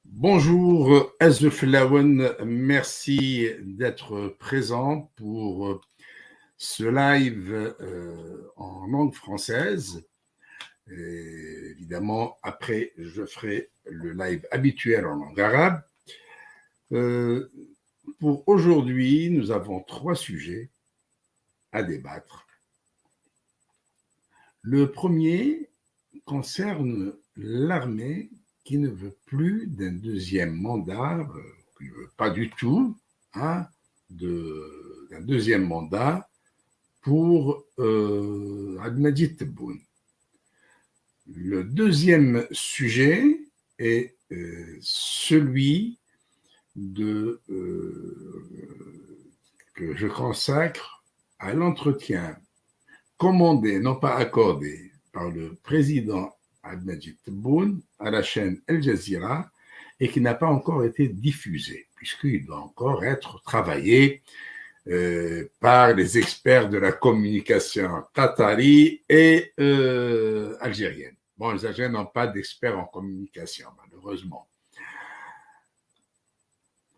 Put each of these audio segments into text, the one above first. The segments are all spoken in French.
Bonjour Azef Lawen, merci d'être présent pour ce live en langue française. Et évidemment, après, je ferai le live habituel en langue arabe. Pour aujourd'hui, nous avons 3 sujets à débattre. Le premier concerne l'armée qui ne veut plus d'un deuxième mandat, qui ne veut pas du tout d'un deuxième mandat pour Abdelmadjid Tebboune. Le deuxième sujet est celui que je consacre à l'entretien commandé, non pas accordé, par le président Abdelmadjid Tebboune à la chaîne Al Jazeera et qui n'a pas encore été diffusé, puisqu'il doit encore être travaillé par les experts de la communication qatari et algérienne. Bon, les Algériens n'ont pas d'experts en communication, malheureusement.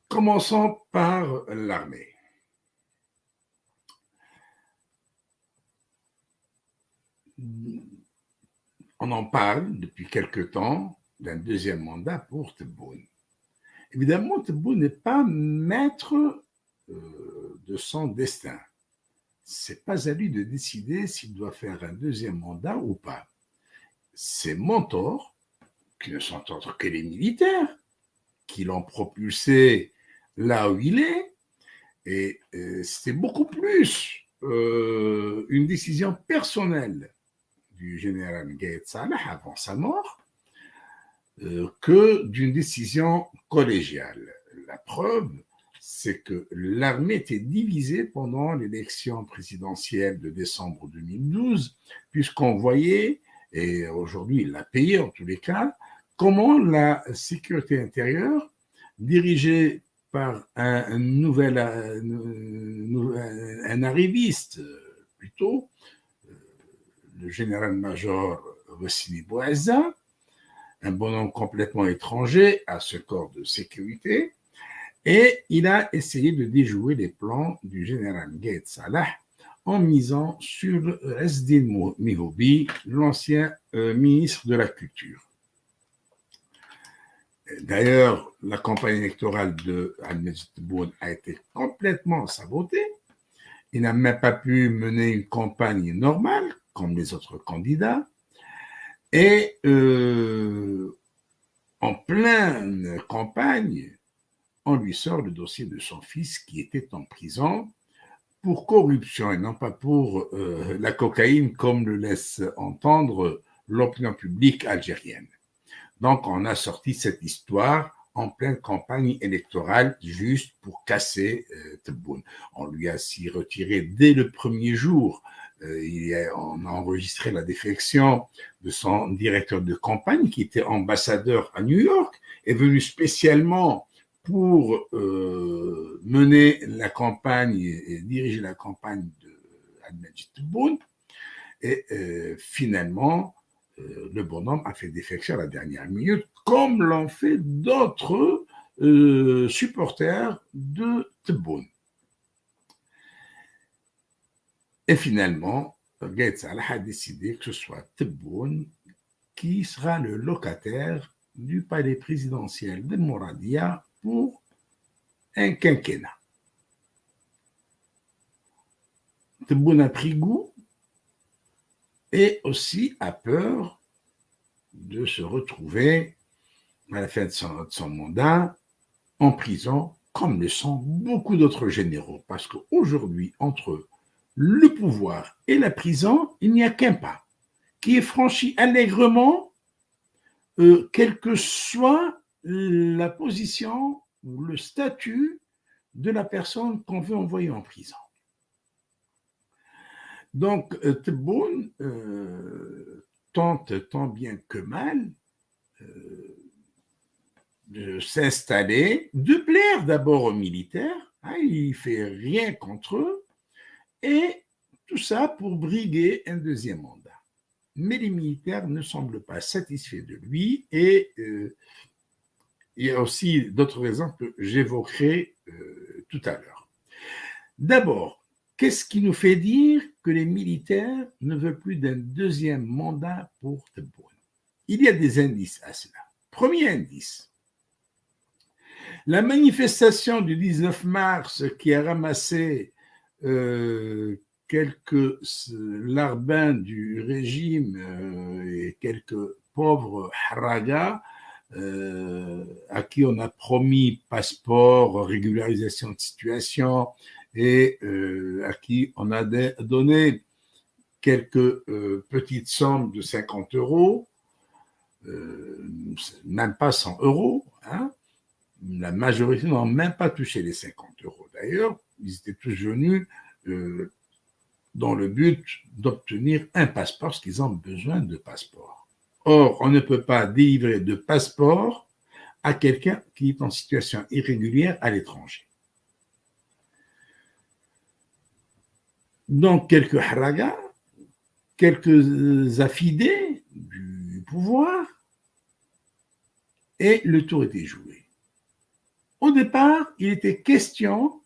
Commençons par l'armée. On en parle depuis quelque temps d'un deuxième mandat pour Tebboune. Évidemment, Tebboune n'est pas maître de son destin. Ce n'est pas à lui de décider s'il doit faire un deuxième mandat ou pas. Ses mentors, qui ne sont autres que les militaires, qui l'ont propulsé là où il est, et c'était beaucoup plus une décision personnelle du général Gaïd Salah avant sa mort que d'une décision collégiale. La preuve, c'est que l'armée était divisée pendant l'élection présidentielle de décembre 2012, puisqu'on voyait, et aujourd'hui il l'a payé en tous les cas, comment la sécurité intérieure, dirigée par un arriviste plutôt, le général-major Wassini Bouazza, un bonhomme complètement étranger à ce corps de sécurité, et il a essayé de déjouer les plans du général Gaïd Salah en misant sur Ezdin Mihoubi, l'ancien ministre de la Culture. D'ailleurs, la campagne électorale de Abdelmadjid Tebboune a été complètement sabotée. Il n'a même pas pu mener une campagne normale, comme les autres candidats. Et en pleine campagne, on lui sort le dossier de son fils qui était en prison pour corruption et non pas pour la cocaïne, comme le laisse entendre l'opinion publique algérienne. Donc, on a sorti cette histoire en pleine campagne électorale juste pour casser Tebboune. On lui a si retiré dès le premier jour. On a enregistré la défection de son directeur de campagne qui était ambassadeur à New York, est venu spécialement pour mener la campagne et diriger la campagne d'Abdelmadjid Tebboune. Et finalement, le bonhomme a fait défection à la dernière minute, comme l'ont fait d'autres supporters de Tebboune. Et finalement, Gaïd Salah a décidé que ce soit Tebboune qui sera le locataire du palais présidentiel de Mouradia pour un quinquennat. Tebboune a pris goût et aussi a peur de se retrouver à la fin de son mandat en prison, comme le sont beaucoup d'autres généraux. Parce qu'aujourd'hui, entre le pouvoir et la prison, il n'y a qu'un pas qui est franchi allègrement, quelle que soit la position ou le statut de la personne qu'on veut envoyer en prison. Donc, Tebboune tente tant bien que mal de s'installer, de plaire d'abord aux militaires, il ne fait rien contre eux, et tout ça pour briguer un deuxième mandat. mais les militaires ne semblent pas satisfaits de lui et il y a aussi d'autres raisons que j'évoquerai tout à l'heure. D'abord, qu'est-ce qui nous fait dire que les militaires ne veulent plus d'un deuxième mandat pour Tebboune? Il y a des indices à cela. Premier indice, la manifestation du 19 mars qui a ramassé quelques larbins du régime et quelques pauvres haragas à qui on a promis passeport, régularisation de situation et à qui on a donné quelques petites sommes de 50 euros, même pas 100 euros, hein. La majorité n'ont même pas touché les 50 euros. D'ailleurs, ils étaient tous venus dans le but d'obtenir un passeport, parce qu'ils ont besoin de passeport. Or, on ne peut pas délivrer de passeport à quelqu'un qui est en situation irrégulière à l'étranger. Donc, quelques haragas, quelques affidés du pouvoir, et le tour était joué. Au départ, il était question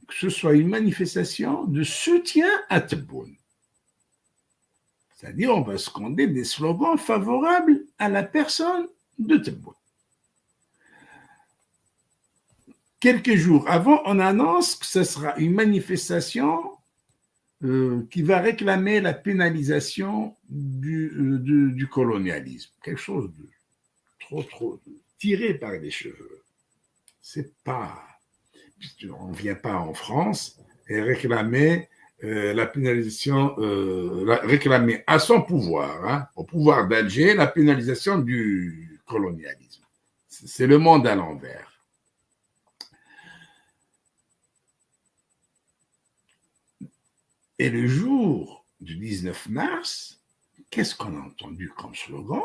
que ce soit une manifestation de soutien à Tebboune. C'est-à-dire, on va scander des slogans favorables à la personne de Tebboune. Quelques jours avant, on annonce que ce sera une manifestation qui va réclamer la pénalisation du colonialisme. Quelque chose de trop tiré par les cheveux. C'est pas... On ne vient pas en France et réclamer la pénalisation, réclamer à son pouvoir, hein, au pouvoir d'Alger, la pénalisation du colonialisme. C'est le monde à l'envers. Et le jour du 19 mars, qu'est-ce qu'on a entendu comme slogan?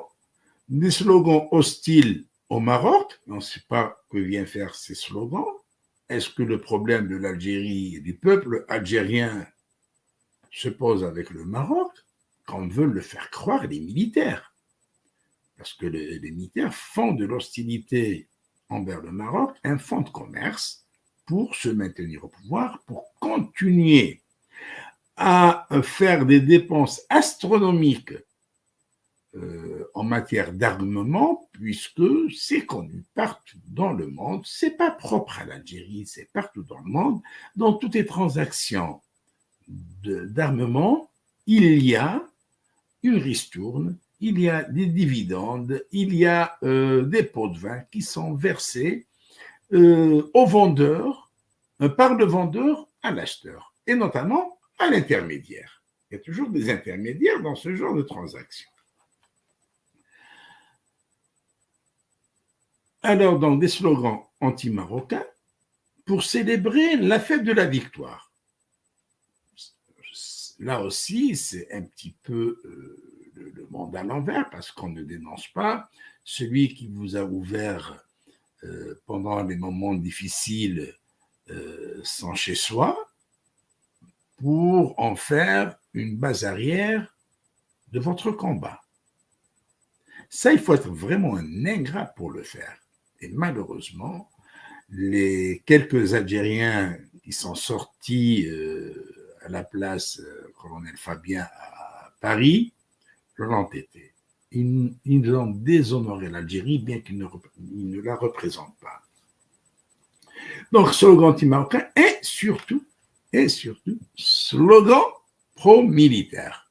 Des slogans hostiles au Maroc. On ne sait pas que vient faire ces slogans. Est-ce que le problème de l'Algérie et du peuple algérien se pose avec le Maroc, comme veulent le faire croire les militaires? Parce que les militaires font de l'hostilité envers le Maroc un fonds de commerce pour se maintenir au pouvoir, pour continuer à faire des dépenses astronomiques en matière d'armement, puisque c'est connu partout dans le monde, c'est pas propre à l'Algérie, c'est partout dans le monde, dans toutes les transactions d'armement, il y a une ristourne, il y a des dividendes, il y a des pots de vin qui sont versés aux vendeurs, par le vendeur à l'acheteur, et notamment à l'intermédiaire. Il y a toujours des intermédiaires dans ce genre de transactions. Alors, donc, des slogans anti-marocains pour célébrer la fête de la victoire. Là aussi, c'est un petit peu le monde à l'envers, parce qu'on ne dénonce pas celui qui vous a ouvert pendant les moments difficiles sans chez soi, pour en faire une base arrière de votre combat. Ça, il faut être vraiment un ingrat pour le faire. Et malheureusement, les quelques Algériens qui sont sortis à la place Colonel Fabien à Paris l'ont été. Ils ont déshonoré l'Algérie, bien qu'ils ne la représentent pas. Donc, slogan anti-marocain et surtout, slogan pro-militaire.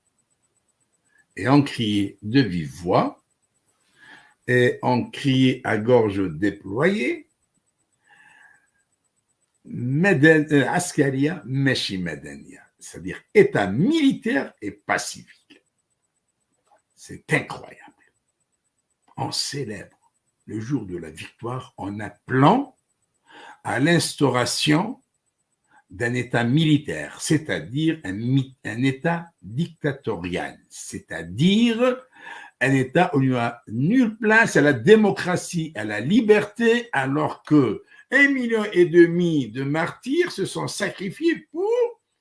Et on criait de vive voix, et on criait à gorge déployée, Askaria Meshi Medenia, c'est-à-dire État militaire et pacifique. C'est incroyable. On célèbre le jour de la victoire en appelant à l'instauration d'un État militaire, c'est-à-dire un État dictatorial, c'est-à-dire un État où il n'y a nulle place à la démocratie, à la liberté, alors que 1,5 million de martyrs se sont sacrifiés pour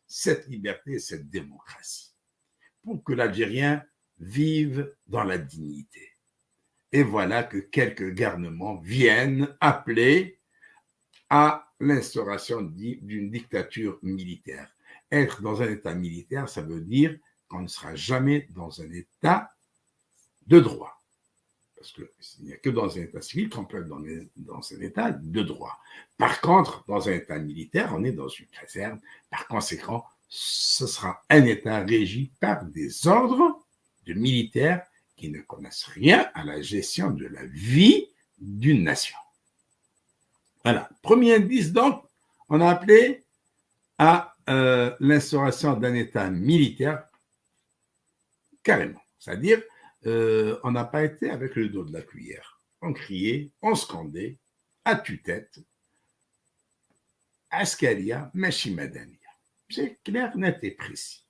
cette liberté et cette démocratie, pour que l'Algérien vivent dans la dignité. Et voilà que quelques garnements viennent appeler à l'instauration d'une dictature militaire. Être dans un État militaire, ça veut dire qu'on ne sera jamais dans un État de droit. Parce qu'il n'y a que dans un État civil qu'on peut être dans un État de droit. Par contre, dans un État militaire, on est dans une réserve. Par conséquent, ce sera un État régi par des ordres de militaires qui ne connaissent rien à la gestion de la vie d'une nation. Voilà. Premier indice, donc, on a appelé à l'instauration d'un État militaire carrément. C'est-à-dire, on n'a pas été avec le dos de la cuillère. On criait, on scandait, à tue-tête, Askaria, Meshimadania. C'est clair, net et précis.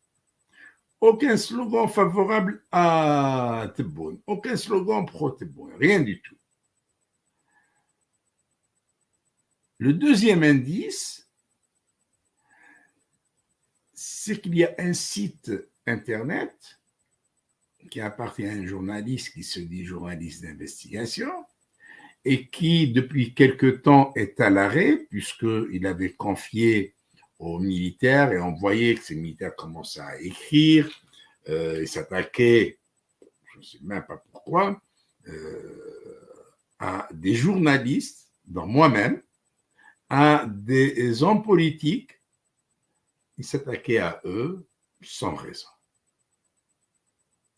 Aucun slogan favorable à Tebboune, aucun slogan pro-Tebboune, rien du tout. Le deuxième indice, c'est qu'il y a un site internet qui appartient à un journaliste qui se dit journaliste d'investigation et qui, depuis quelque temps, est à l'arrêt puisqu'il avait confié aux militaires et on voyait que ces militaires commençaient à écrire, ils s'attaquaient, je ne sais même pas pourquoi, à des journalistes, dont moi-même, à des hommes politiques, ils s'attaquaient à eux sans raison.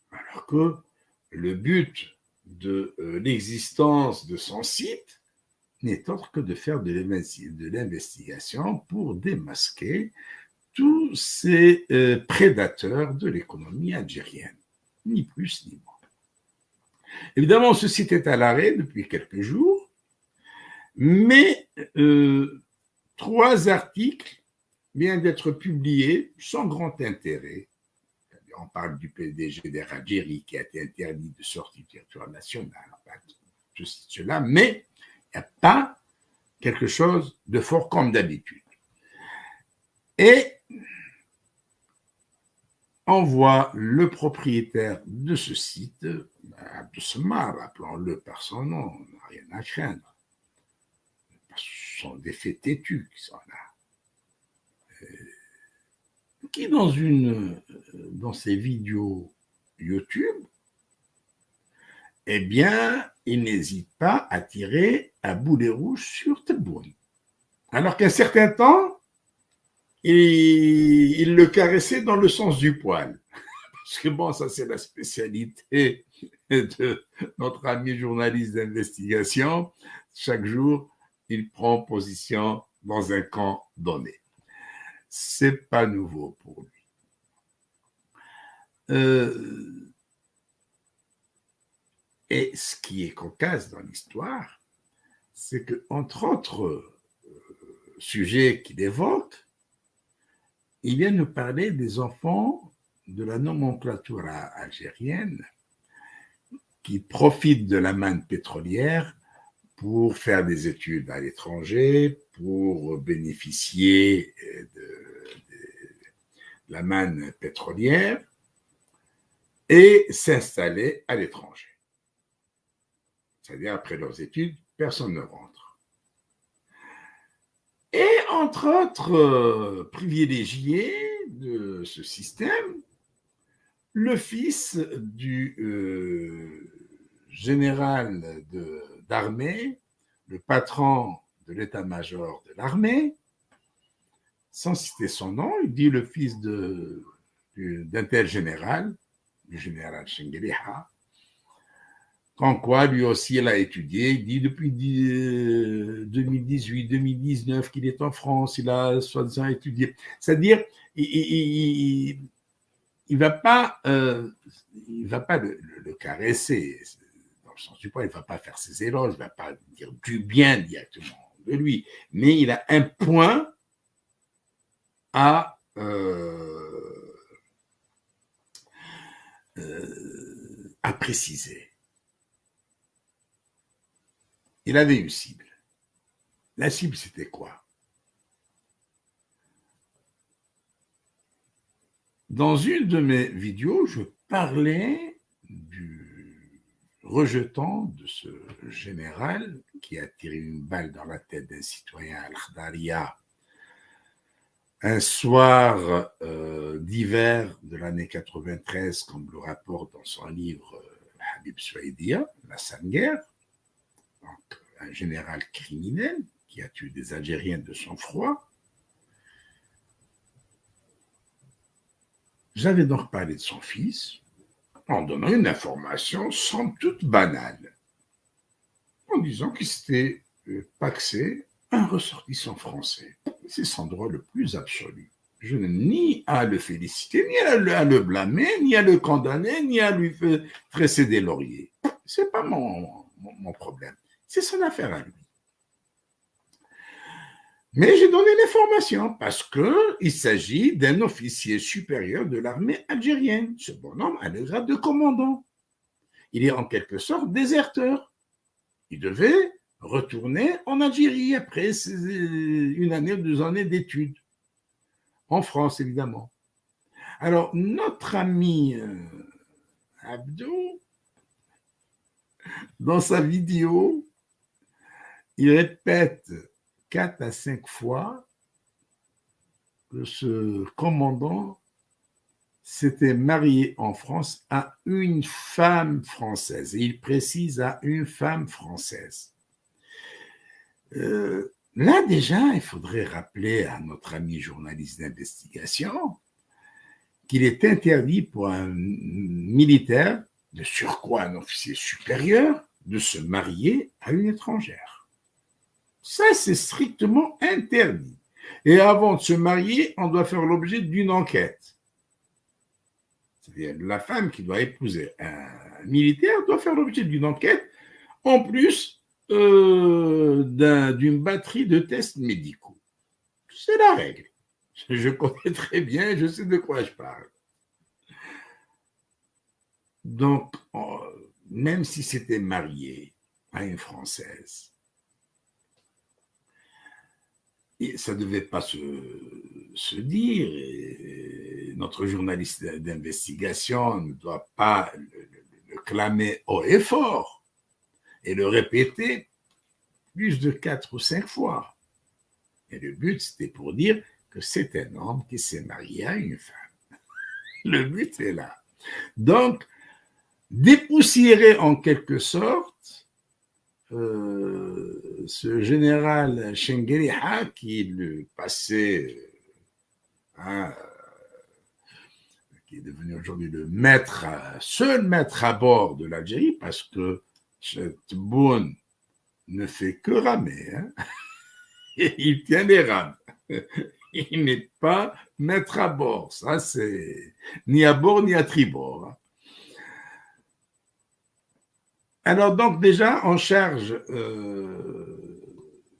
Alors que le but de l'existence de son site n'est autre que de faire de l'investigation pour démasquer tous ces prédateurs de l'économie algérienne, ni plus ni moins. Évidemment, ce site est à l'arrêt depuis quelques jours, mais 3 articles viennent d'être publiés sans grand intérêt. On parle du PDG d'Air Algérie qui a été interdit de sortie du territoire national, cela, mais il n'y a pas quelque chose de fort comme d'habitude. Et on voit le propriétaire de ce site, Abdussamar, appelons-le par son nom, on n'a rien à craindre. Ce sont des faits têtus qui sont là. Qui, dans ses vidéos YouTube, eh bien, il n'hésite pas à tirer à boulet rouge sur Tebboune. Alors qu'un certain temps, il le caressait dans le sens du poil. Parce que bon, ça c'est la spécialité de notre ami journaliste d'investigation. Chaque jour, il prend position dans un camp donné. C'est pas nouveau pour lui. Et ce qui est cocasse dans l'histoire, c'est que entre autres sujets qu'il évoque, il vient nous parler des enfants de la nomenclature algérienne qui profitent de la manne pétrolière pour faire des études à l'étranger, pour bénéficier de la manne pétrolière et s'installer à l'étranger. C'est-à-dire, après leurs études, personne ne rentre. Et entre autres privilégiés de ce système, le fils du général d'armée, le patron de l'état-major de l'armée, sans citer son nom, il dit le fils d'un tel général, du général Chengueliha, qu'en quoi lui aussi il a étudié, il dit depuis 2018-2019 qu'il est en France, il a soi-disant étudié. C'est-à-dire, il va pas le caresser, dans le sens du poil, il va pas faire ses éloges, il va pas dire du bien directement de lui, mais il a un point à préciser. Il avait une cible. La cible, c'était quoi? Dans une de mes vidéos, je parlais rejetant de ce général qui a tiré une balle dans la tête d'un citoyen al-Khdaria un soir d'hiver de l'année 93, comme le rapporte dans son livre Habib Souaidia, La Sanguerre, donc un général criminel qui a tué des Algériens de sang-froid. J'avais donc parlé de son fils en donnant une information somme toute banale, en disant qu'il s'était paxé un ressortissant français. C'est son droit le plus absolu. Je n'ai ni à le féliciter, ni à le blâmer, ni à le condamner, ni à lui tresser des lauriers. Ce n'est pas mon problème. C'est son affaire à lui. Mais j'ai donné l'information parce qu'il s'agit d'un officier supérieur de l'armée algérienne. Ce bonhomme a le grade de commandant. Il est en quelque sorte déserteur. Il devait retourner en Algérie après une année ou 2 années d'études. En France, évidemment. Alors, notre ami Abdou, dans sa vidéo, il répète 4 à 5 fois que ce commandant s'était marié en France à une femme française. Et il précise à une femme française. Là, déjà, il faudrait rappeler à notre ami journaliste d'investigation qu'il est interdit pour un militaire, de surcroît un officier supérieur, de se marier à une étrangère. Ça, c'est strictement interdit. Et avant de se marier, on doit faire l'objet d'une enquête. C'est-à-dire la femme qui doit épouser un militaire doit faire l'objet d'une enquête, en plus d'une batterie de tests médicaux. C'est la règle. Je connais très bien, je sais de quoi je parle. Donc, même si c'était marié à une Française, ça ne devait pas se dire. Et notre journaliste d'investigation ne doit pas le clamer haut et fort et le répéter plus de 4 ou 5 fois. Et le but, c'était pour dire que c'est un homme qui s'est marié à une femme. Le but est là. Donc, dépoussiérer en quelque sorte ce général Chengueriha qui le passait, qui est devenu aujourd'hui le seul maître à bord de l'Algérie, parce que Tebboune ne fait que ramer, et il tient les rames. Il n'est pas maître à bord, ça c'est ni à bord ni à tribord. Alors donc déjà, on charge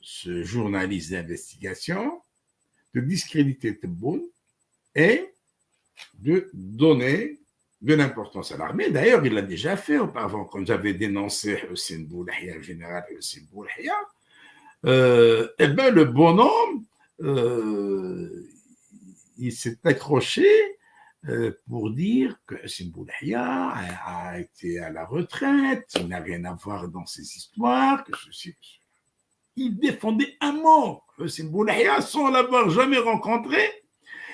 ce journaliste d'investigation de discréditer Tebboune et de donner de l'importance à l'armée. D'ailleurs, il l'a déjà fait auparavant, quand j'avais dénoncé Hussein Boulahia, le général Hussein Boulahia. Eh bien, le bonhomme, il s'est accroché pour dire que Hussein Boulahia a été à la retraite, il n'a rien à voir dans ces histoires, que ceci, que cela. Il défendait à mort Hussein Boulahia sans l'avoir jamais rencontré.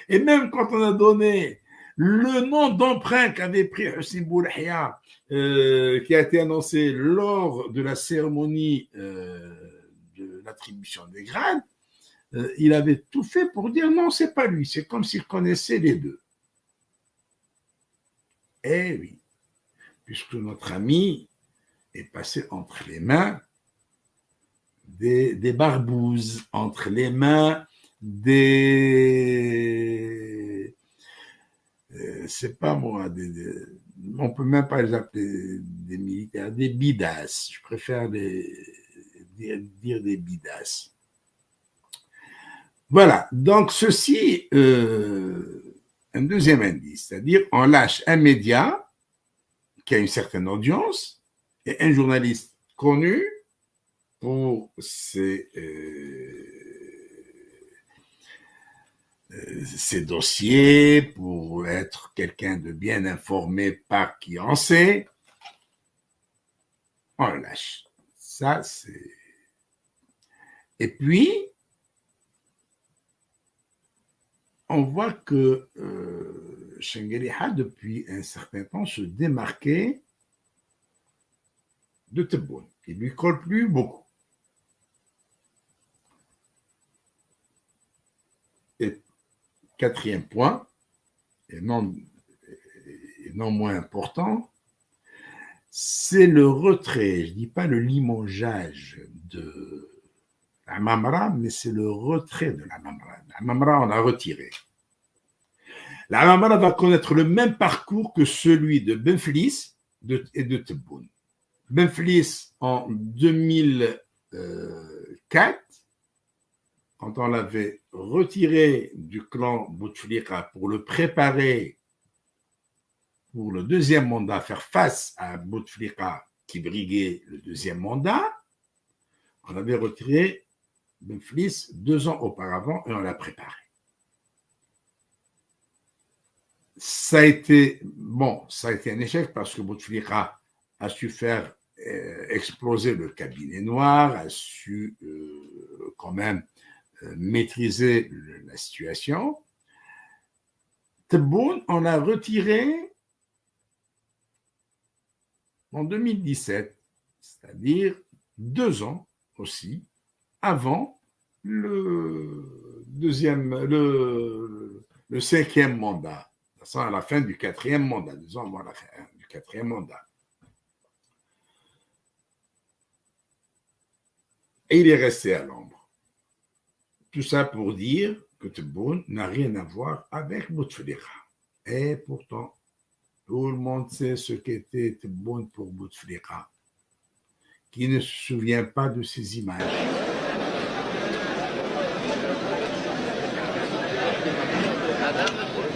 Et même quand on a donné le nom d'emprunt qu'avait pris Hussein Boulahia, qui a été annoncé lors de la cérémonie de l'attribution des grades, il avait tout fait pour dire non, c'est pas lui. C'est comme s'il connaissait les deux. Eh oui, puisque notre ami est passé entre les mains des barbouzes, entre les mains des... c'est pas moi, on peut même pas les appeler des militaires, des bidas. Je préfère dire des bidas. Voilà, donc ceci, un deuxième indice, c'est-à-dire on lâche un média qui a une certaine audience et un journaliste connu pour ses dossiers, pour être quelqu'un de bien informé par qui en sait. on le lâche. Ça, c'est... Et puis, on voit que Chengueliha, depuis un certain temps, se démarquait de Tebboune. Il ne lui colle plus beaucoup. Et quatrième point, et non moins important, c'est le retrait, je ne dis pas le limogeage de la Mamra, mais c'est le retrait de la Mamra. La Mamra, on l'a retiré. La Mamra va connaître le même parcours que celui de Benflis et de Tebboune. Benflis en 2004, quand on l'avait retiré du clan Bouteflika pour le préparer pour le deuxième mandat, faire face à Bouteflika qui briguait le deuxième mandat, on avait retiré Benflis 2 ans auparavant et on l'a préparé. Ça a été un échec parce que Bouteflika a su faire exploser le cabinet noir, a su quand même maîtriser la situation. Tebboune, on l'a retiré en 2017, c'est-à-dire 2 ans aussi avant le cinquième mandat, à la fin du quatrième mandat, 2 ans avant la fin du quatrième mandat. Et il est resté à l'ombre. Tout ça pour dire que Tebboune n'a rien à voir avec Bouteflika. Et pourtant, tout le monde sait ce qu'était Tebboune pour Bouteflika. Qui ne se souvient pas de ces images?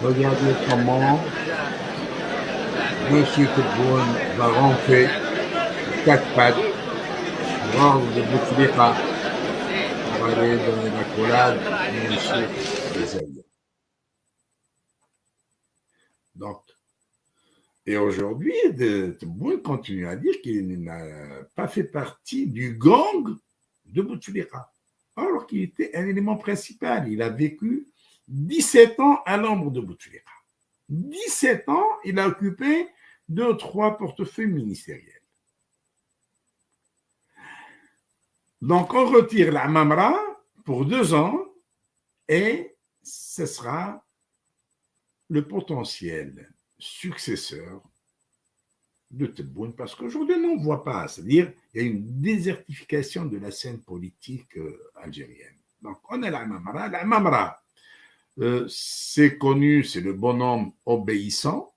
Regardez comment M. Tebboune va ramper 4 pattes, voir de Bouteflika, pour aller dans une accolade et ensuite les ailes. Donc, et aujourd'hui, Tebboune continue à dire qu'il n'a pas fait partie du gang de Bouteflika, alors qu'il était un élément principal. Il a vécu 17 ans à l'ombre de Bouteflika. 17 ans, il a occupé 2 ou 3 portefeuilles ministériels. Donc, on retire la Mamra pour 2 ans et ce sera le potentiel successeur de Tebboune, parce qu'aujourd'hui, on ne voit pas. C'est-à-dire, il y a une désertification de la scène politique algérienne. Donc, on a la Mamra. La Mamra, c'est connu, c'est le bonhomme obéissant,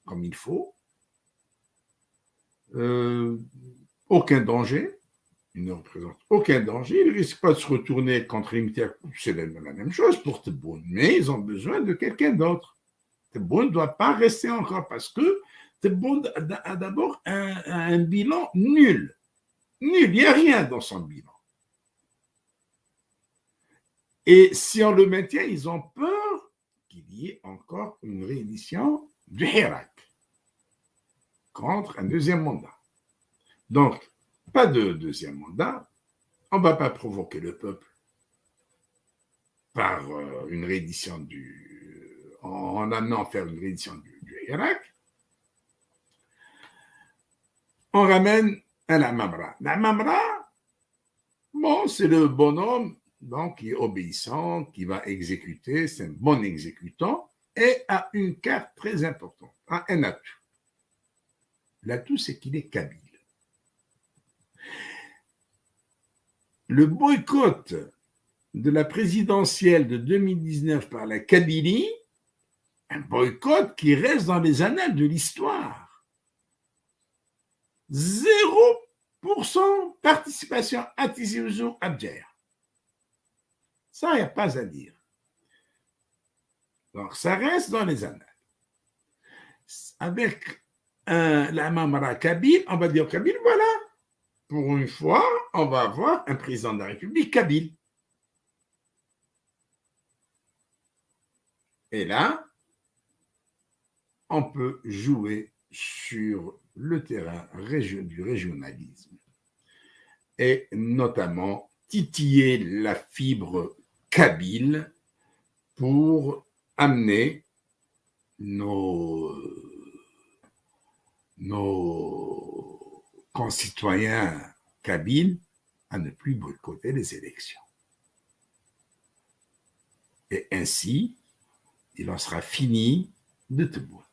comme il faut. Aucun danger. Il ne représente aucun danger. Il ne risque pas de se retourner contre les militaires. C'est la même chose pour Tebboune. Mais ils ont besoin de quelqu'un d'autre. Tebboune ne doit pas rester encore parce que Tebboune a d'abord un bilan nul. Nul. Il n'y a rien dans son bilan. Et si on le maintient, ils ont peur qu'il y ait encore une réédition du Hirak contre un deuxième mandat. Donc, pas de deuxième mandat. On ne va pas provoquer le peuple par une réédition en amenant à faire une réédition du Hirak. On ramène à la Mamra. La Mamra, bon, c'est le bonhomme donc, qui est obéissant, qui va exécuter, c'est un bon exécutant, et a une carte très importante, a un atout. L'atout, c'est qu'il est kabyle. Le boycott de la présidentielle de 2019 par la Kabylie, un boycott qui reste dans les annales de l'histoire. 0% participation à Tizi Ouzou Abdjer. Ça, il n'y a pas à dire. Donc, ça reste dans les annales. Avec la Mamra kabyle, on va dire kabyle, voilà. Pour une fois, on va avoir un président de la République kabyle. Et là, on peut jouer sur le terrain du régionalisme et notamment titiller la fibre kabyle pour amener nos concitoyens kabyles à ne plus boycotter les élections. Et ainsi, il en sera fini de Tebboune.